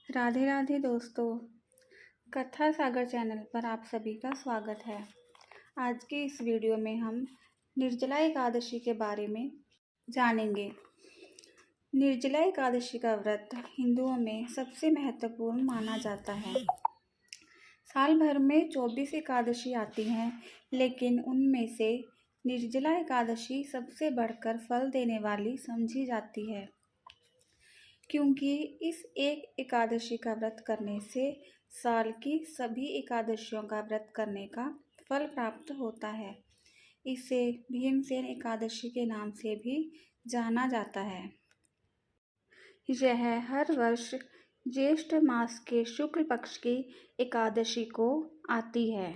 राधे राधे दोस्तों। कथा सागर चैनल पर आप सभी का स्वागत है। आज के इस वीडियो में हम निर्जला एकादशी के बारे में जानेंगे। निर्जला एकादशी का व्रत हिंदुओं में सबसे महत्वपूर्ण माना जाता है। साल भर में 24 एकादशी आती हैं, लेकिन उनमें से निर्जला एकादशी सबसे बढ़कर फल देने वाली समझी जाती है, क्योंकि इस एक एकादशी का व्रत करने से साल की सभी एकादशियों का व्रत करने का फल प्राप्त होता है। इसे भीमसेन एकादशी के नाम से भी जाना जाता है। यह हर वर्ष ज्येष्ठ मास के शुक्ल पक्ष की एकादशी को आती है।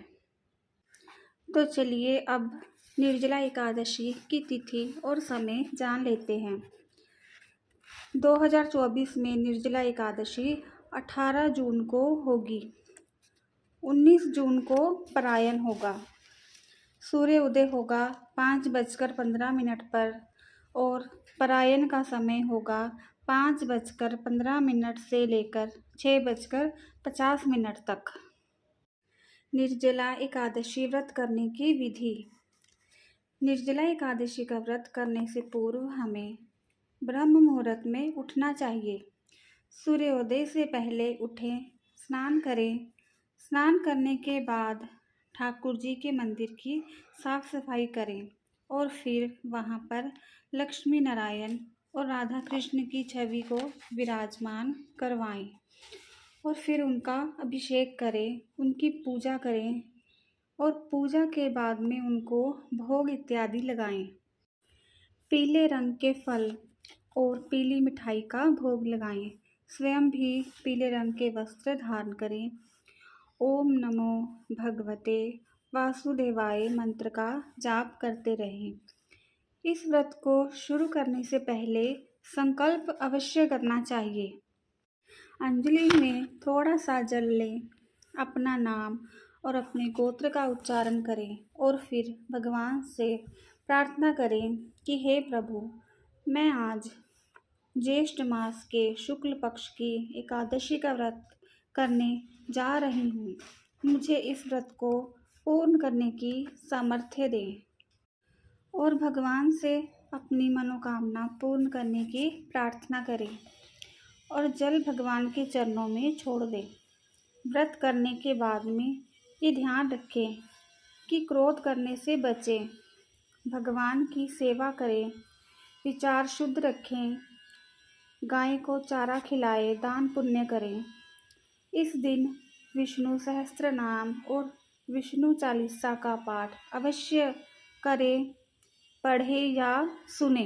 तो चलिए अब निर्जला एकादशी की तिथि और समय जान लेते हैं। 2024 में निर्जला एकादशी 18 जून को होगी। 19 जून को परायण होगा। सूर्य उदय होगा 5:15 पर और परायण का समय होगा 5:15 से लेकर 6:50 तक। निर्जला एकादशी व्रत करने की विधि। निर्जला एकादशी का व्रत करने से पूर्व हमें ब्रह्म मुहूर्त में उठना चाहिए। सूर्योदय से पहले उठें, स्नान करें। स्नान करने के बाद ठाकुर जी के मंदिर की साफ सफाई करें और फिर वहां पर लक्ष्मी नारायण और राधा कृष्ण की छवि को विराजमान करवाएं और फिर उनका अभिषेक करें, उनकी पूजा करें और पूजा के बाद में उनको भोग इत्यादि लगाएं। पीले रंग के फल और पीली मिठाई का भोग लगाएं। स्वयं भी पीले रंग के वस्त्र धारण करें। ओम नमो भगवते वासुदेवाय मंत्र का जाप करते रहें। इस व्रत को शुरू करने से पहले संकल्प अवश्य करना चाहिए। अंजलि में थोड़ा सा जल लें, अपना नाम और अपने गोत्र का उच्चारण करें और फिर भगवान से प्रार्थना करें कि हे प्रभु, मैं आज ज्येष्ठ मास के शुक्ल पक्ष की एकादशी का व्रत करने जा रही हूँ। मुझे इस व्रत को पूर्ण करने की सामर्थ्य दें और भगवान से अपनी मनोकामना पूर्ण करने की प्रार्थना करें और जल भगवान के चरणों में छोड़ दें। व्रत करने के बाद में ये ध्यान रखें कि क्रोध करने से बचें, भगवान की सेवा करें, विचार शुद्ध रखें, गाय को चारा खिलाएं, दान पुण्य करें। इस दिन विष्णु सहस्त्र नाम और विष्णु चालीसा का पाठ अवश्य करें, पढ़ें या सुने।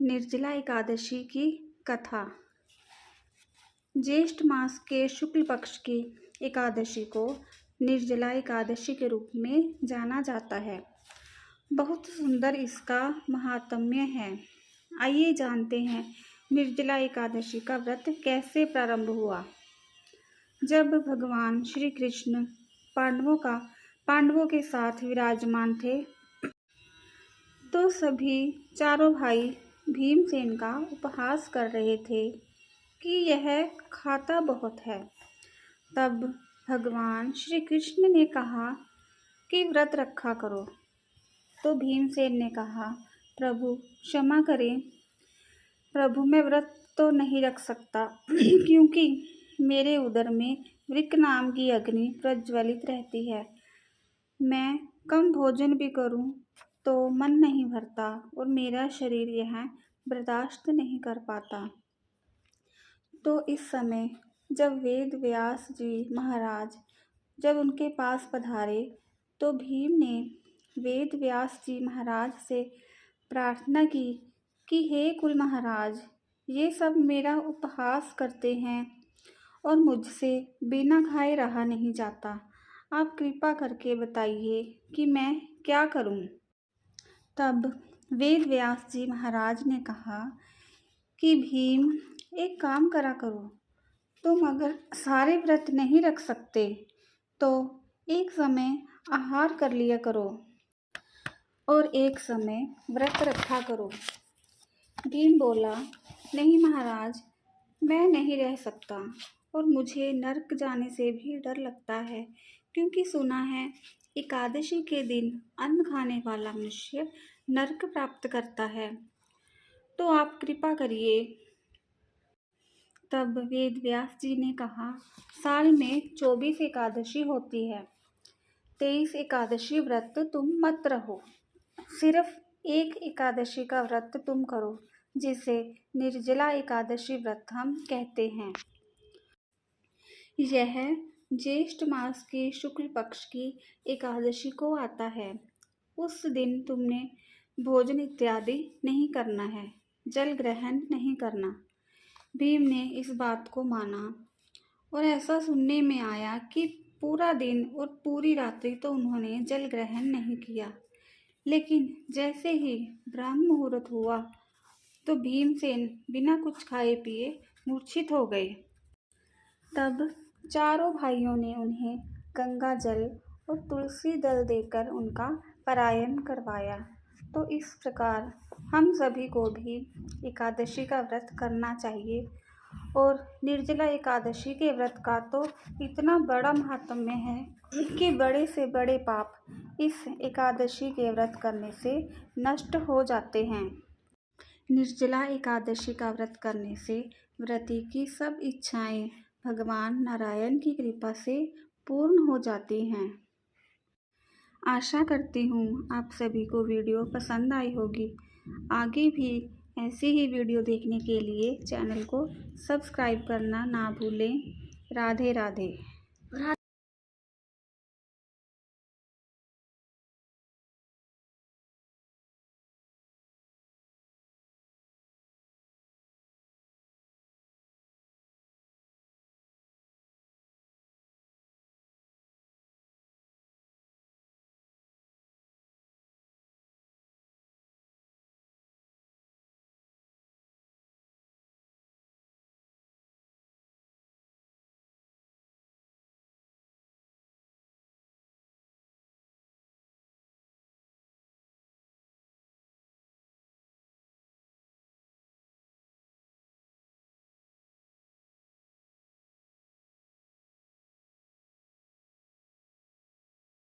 निर्जला एकादशी की कथा। ज्येष्ठ मास के शुक्ल पक्ष की एकादशी को निर्जला एकादशी के रूप में जाना जाता है। बहुत सुंदर इसका महात्म्य है। आइए जानते हैं निर्जला एकादशी का व्रत कैसे प्रारंभ हुआ। जब भगवान श्री कृष्ण पांडवों के साथ विराजमान थे तो सभी चारों भाई भीमसेन का उपहास कर रहे थे कि यह खाता बहुत है। तब भगवान श्री कृष्ण ने कहा कि व्रत रखा करो। तो भीमसेन ने कहा, प्रभु क्षमा करें, प्रभु मैं व्रत तो नहीं रख सकता क्योंकि मेरे उदर में वृक नाम की अग्नि प्रज्वलित रहती है। मैं कम भोजन भी करूं तो मन नहीं भरता और मेरा शरीर यह बर्दाश्त नहीं कर पाता। तो इस समय जब वेद व्यास जी महाराज जब उनके पास पधारे तो भीम ने वेद व्यास जी महाराज से प्रार्थना की कि हे कुल महाराज, ये सब मेरा उपहास करते हैं और मुझसे बिना खाए रहा नहीं जाता। आप कृपा करके बताइए कि मैं क्या करूं। तब वेद व्यास जी महाराज ने कहा कि भीम, एक काम करा करो, तुम अगर सारे व्रत नहीं रख सकते तो एक समय आहार कर लिया करो और एक समय व्रत रखा करो। भीम बोला, नहीं महाराज, मैं नहीं रह सकता और मुझे नर्क जाने से भी डर लगता है, क्योंकि सुना है एकादशी के दिन अन्न खाने वाला मनुष्य नर्क प्राप्त करता है। तो आप कृपा करिए। तब वेद व्यास जी ने कहा, साल में 24 एकादशी होती है। 23 एकादशी व्रत तुम मत रहो, सिर्फ एक एकादशी का व्रत तुम करो, जिसे निर्जला एकादशी व्रत हम कहते हैं। यह ज्येष्ठ मास के शुक्ल पक्ष की एकादशी को आता है। उस दिन तुमने भोजन इत्यादि नहीं करना है, जल ग्रहण नहीं करना। भीम ने इस बात को माना और ऐसा सुनने में आया कि पूरा दिन और पूरी रात्रि तो उन्होंने जल ग्रहण नहीं किया। लेकिन जैसे ही ब्रह्म मुहूर्त हुआ तो भीमसेन बिना कुछ खाए पिए मूर्छित हो गए। तब चारों भाइयों ने उन्हें गंगा जल और तुलसी दल देकर उनका पलायन करवाया। तो इस प्रकार हम सभी को भी एकादशी का व्रत करना चाहिए। और निर्जला एकादशी के व्रत का तो इतना बड़ा महात्म्य है कि बड़े से बड़े पाप इस एकादशी के व्रत करने से नष्ट हो जाते हैं। निर्जला एकादशी का व्रत करने से व्रती की सब इच्छाएं भगवान नारायण की कृपा से पूर्ण हो जाती हैं। आशा करती हूँ आप सभी को वीडियो पसंद आई होगी। आगे भी ऐसी ही वीडियो देखने के लिए चैनल को सब्सक्राइब करना ना भूलें। राधे राधे।